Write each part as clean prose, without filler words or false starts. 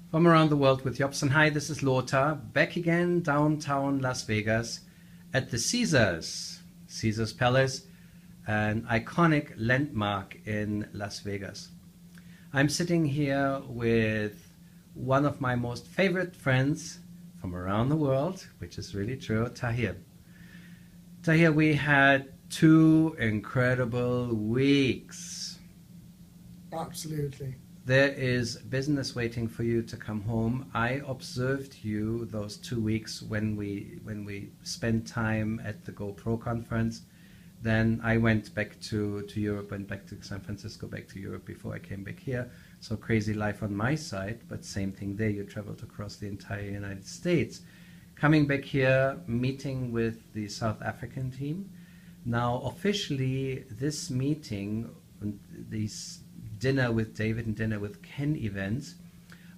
From around the world with Jobson. Hi, this is Lothar, back again downtown Las Vegas at the Caesar's Palace, an iconic landmark in Las Vegas. I'm sitting here with one of my most favorite friends from around the world, which is really true, Tahir. Tahir, we had 2 incredible weeks. Absolutely. There is business waiting for you to come home. I observed you those 2 weeks when we spent time at the GoPro conference. Then I went back to Europe, went back to San Francisco, back to Europe before I came back here. So crazy life on my side, but same thing there. You traveled across the entire United States. Coming back here, meeting with the South African team. Now officially this meeting, these dinner with David and dinner with Ken events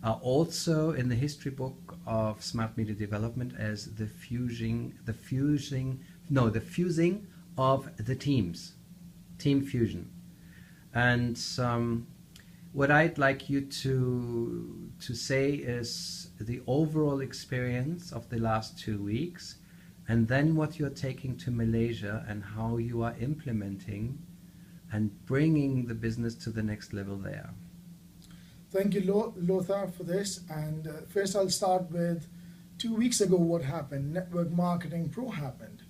are also in the history book of smart media development as the fusing of the teams, team fusion. And what I'd like you to say is the overall experience of the last 2 weeks, and then what you're taking to Malaysia and how you are implementing and bringing the business to the next level there. Thank you, Lothar, for this. And first I'll start with 2 weeks ago what happened. Network Marketing Pro happened.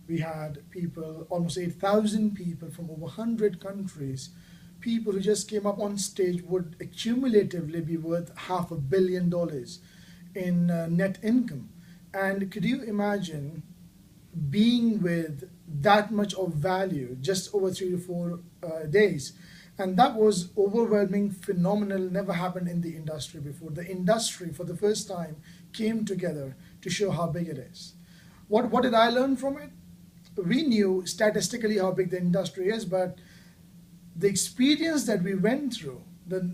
We had people, almost 8,000 people from over 100 countries. People who just came up on stage would accumulatively be worth $500 million in net income. And could you imagine being with that much of value just over 3 to 4 days? And that was overwhelming, phenomenal, never happened in the industry before. The industry for the first time came together to show how big it is. What did I learn from it? We knew statistically how big the industry is, but the experience that we went through,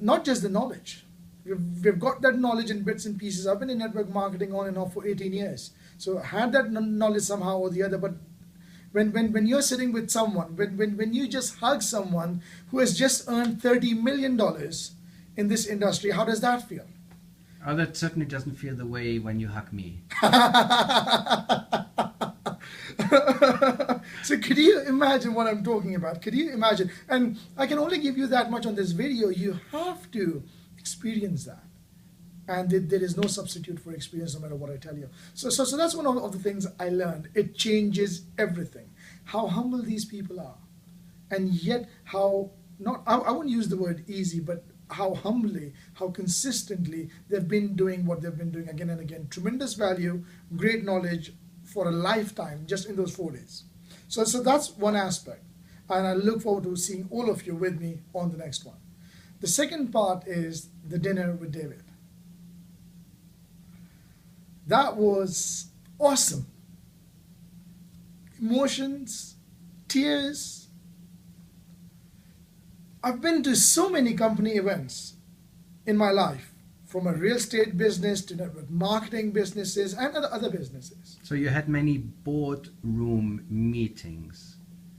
not just the knowledge. We've got that knowledge in bits and pieces. I've been in network marketing on and off for 18 years. So I had that knowledge somehow or the other, but when you're sitting with someone, when you just hug someone who has just earned $30 million in this industry, how does that feel? Oh, that certainly doesn't feel the way when you hug me. So could you imagine what I'm talking about? Could you imagine? And I can only give you that much on this video. You have to experience that. And there is no substitute for experience, no matter what I tell you. So that's one of the things I learned. It changes everything. How humble these people are. And yet how, I wouldn't use the word easy, but how humbly, how consistently they've been doing what they've been doing again and again. Tremendous value, great knowledge for a lifetime just in those 4 days. So that's one aspect. And I look forward to seeing all of you with me on the next one. The second part is the dinner with David. That was awesome. Emotions, tears. I've been to so many company events in my life, from a real estate business to network marketing businesses and other businesses. So you had many boardroom meetings.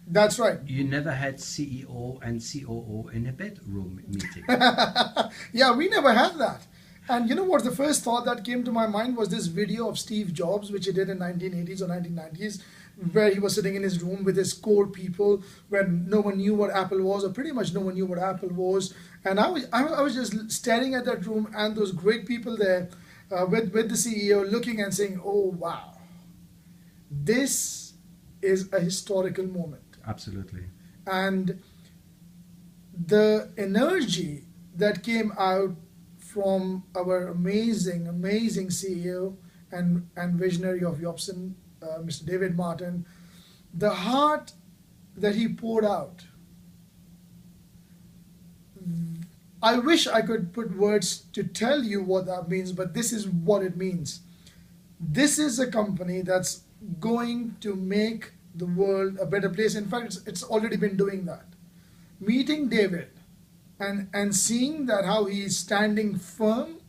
That's right. You never had CEO and COO in a bedroom meeting. Yeah, we never had that. And you know what, the first thought that came to my mind was this video of Steve Jobs, which he did in 1980s or 1990s, where he was sitting in his room with his core people when no one knew what Apple was, or pretty much no one knew what Apple was. And I was just staring at that room and those great people there with the CEO looking and saying, oh, wow, this is a historical moment. Absolutely. And the energy that came out from our amazing CEO and visionary of Jobson, Mr. David Martin, the heart that he poured out. I wish I could put words to tell you what that means, but this is what it means. This is a company that's going to make the world a better place. In fact, it's already been doing that. Meeting David and seeing that how he is standing firm,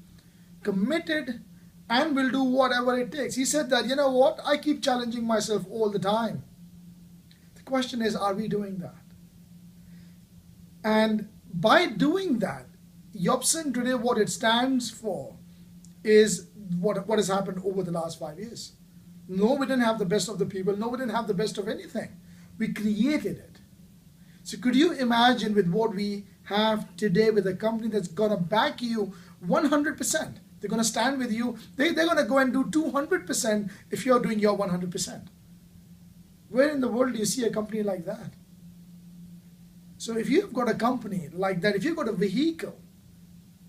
committed, and will do whatever it takes. He said that, you know what, I keep challenging myself all the time. The question is, are we doing that? And by doing that, Jobson today, what it stands for is what has happened over the last 5 years. No, we didn't have the best of the people. No, we didn't have the best of anything. We created it. So could you imagine with what we have today with a company that's going to back you 100%? They're going to stand with you. They're going to go and do 200% if you're doing your 100%. Where in the world do you see a company like that? So if you've got a company like that, if you've got a vehicle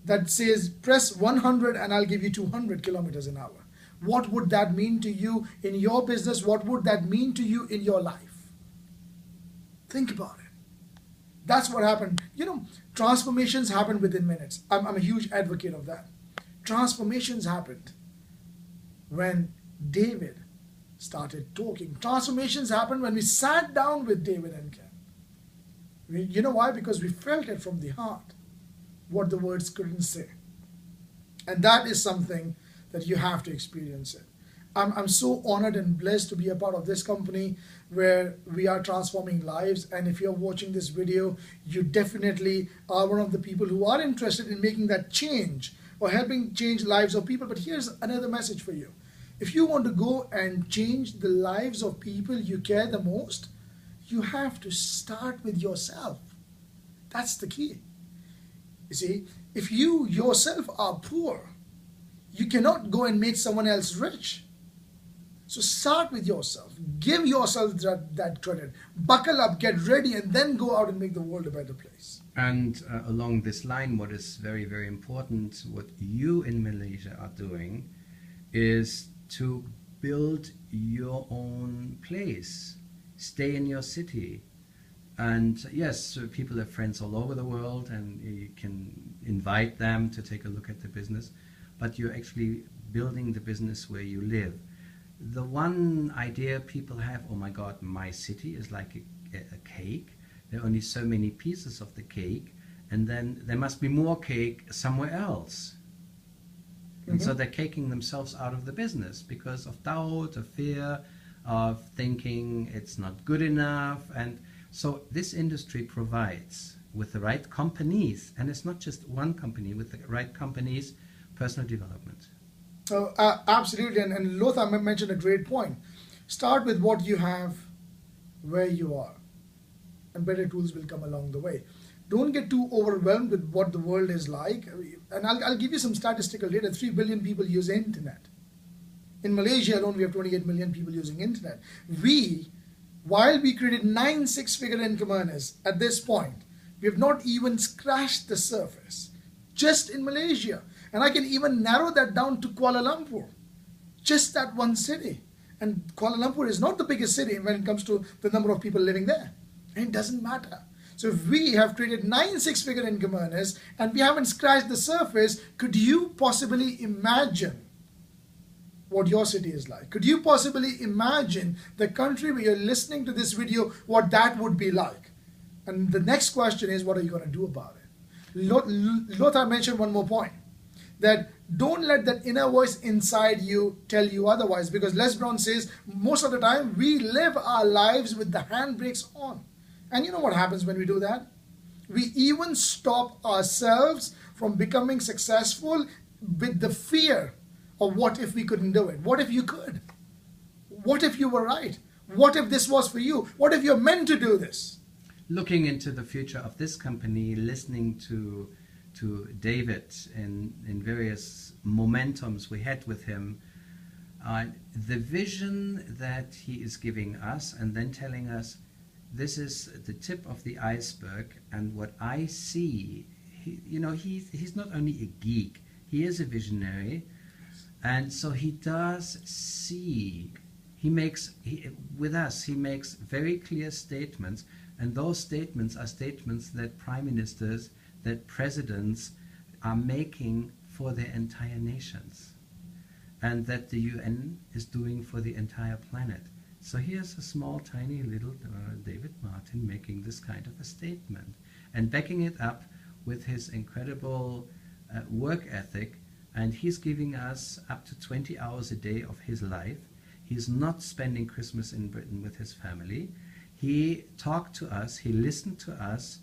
that says press 100 and I'll give you 200 kilometers an hour, what would that mean to you in your business? What would that mean to you in your life? Think about it. That's what happened. You know, transformations happen within minutes. I'm a huge advocate of that. Transformations happened when David started talking. Transformations happened when we sat down with David and Ken. You know why? Because we felt it from the heart, what the words couldn't say. And that is something that you have to experience it. I'm so honored and blessed to be a part of this company where we are transforming lives. And if you're watching this video, you definitely are one of the people who are interested in making that change or helping change lives of people. But here's another message for you. If you want to go and change the lives of people you care the most, you have to start with yourself. That's the key. You see, if you yourself are poor, you cannot go and make someone else rich. So start with yourself. Give yourself that credit. Buckle up, get ready, and then go out and make the world a better place. And along this line, what is very, very important, what you in Malaysia are doing is to build your own place. Stay in your city. And yes, people have friends all over the world and you can invite them to take a look at the business, but you're actually building the business where you live. The one idea people have, oh my God, my city is like a cake. There are only so many pieces of the cake, and then there must be more cake somewhere else. And so they're caking themselves out of the business because of doubt, of fear, of thinking it's not good enough. And so this industry provides, with the right companies, and it's not just one company, with the right companies, personal development. So absolutely, and Lothar mentioned a great point. Start with what you have, where you are, and better tools will come along the way. Don't get too overwhelmed with what the world is like. And I'll give you some statistical data. 3 billion people use internet. In Malaysia alone, we have 28 million people using internet. While we created 9 six-figure income earners at this point, we have not even scratched the surface, just in Malaysia. And I can even narrow that down to Kuala Lumpur, just that one city. And Kuala Lumpur is not the biggest city when it comes to the number of people living there. And it doesn't matter. So if we have created 9 six-figure income earners and we haven't scratched the surface, could you possibly imagine what your city is like? Could you possibly imagine the country where you're listening to this video, what that would be like? And the next question is, what are you going to do about it? Lothar mentioned one more point, that don't let that inner voice inside you tell you otherwise, because Les Brown says most of the time we live our lives with the handbrakes on. And you know what happens when we do that? We even stop ourselves from becoming successful with the fear of what if we couldn't do it? What if you could? What if you were right? What if this was for you? What if you're meant to do this? Looking into the future of this company, listening to David in various momentums we had with him, the vision that he is giving us and then telling us, this is the tip of the iceberg, and what I see, he's not only a geek, he is a visionary, and so he does see. He makes very clear statements, and those statements are statements that prime ministers, that presidents are making for their entire nations, and that the UN is doing for the entire planet. So here's a small, tiny little David Martin making this kind of a statement and backing it up with his incredible work ethic. And he's giving us up to 20 hours a day of his life. He's not spending Christmas in Britain with his family. He talked to us, he listened to us,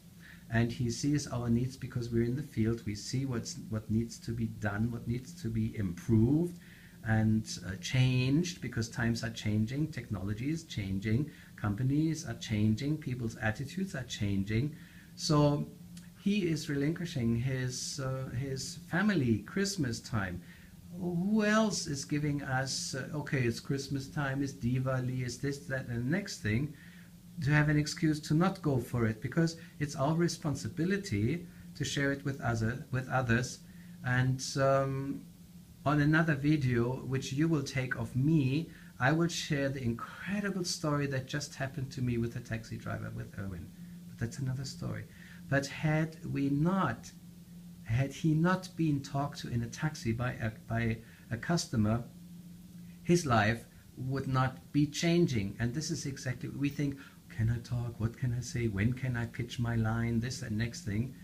and he sees our needs because we're in the field. We see what needs to be done, what needs to be improved and changed, because times are changing, technology is changing, companies are changing, people's attitudes are changing. So he is relinquishing his family, Christmas time. Who else is giving us, okay, it's Christmas time, it's Diwali, it's this, that, and the next thing, to have an excuse to not go for it, because it's our responsibility to share it with others. And on another video, which you will take of me, I will share the incredible story that just happened to me with a taxi driver, with Erwin. But that's another story. But had he not been talked to in a taxi by a customer, his life would not be changing. And this is exactly, we think, can I talk? What can I say? When can I pitch my line? This and next thing.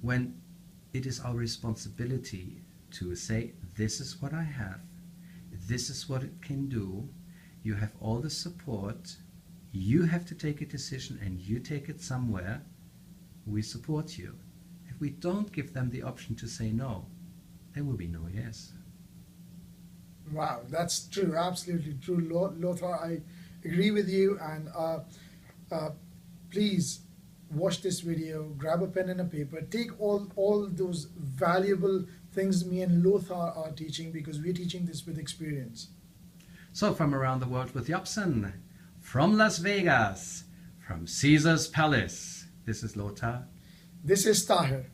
When it is our responsibility to say, this is what I have, this is what it can do, you have all the support, you have to take a decision and you take it somewhere, we support you. If we don't give them the option to say no, there will be no yes. Wow, that's true, absolutely true, Lothar. I agree with you, and please watch this video, grab a pen and a paper, take all those valuable things me and Lothar are teaching, because we're teaching this with experience. So from around the world with Jobson, from Las Vegas, from Caesar's Palace, this is Lothar. This is Tahir.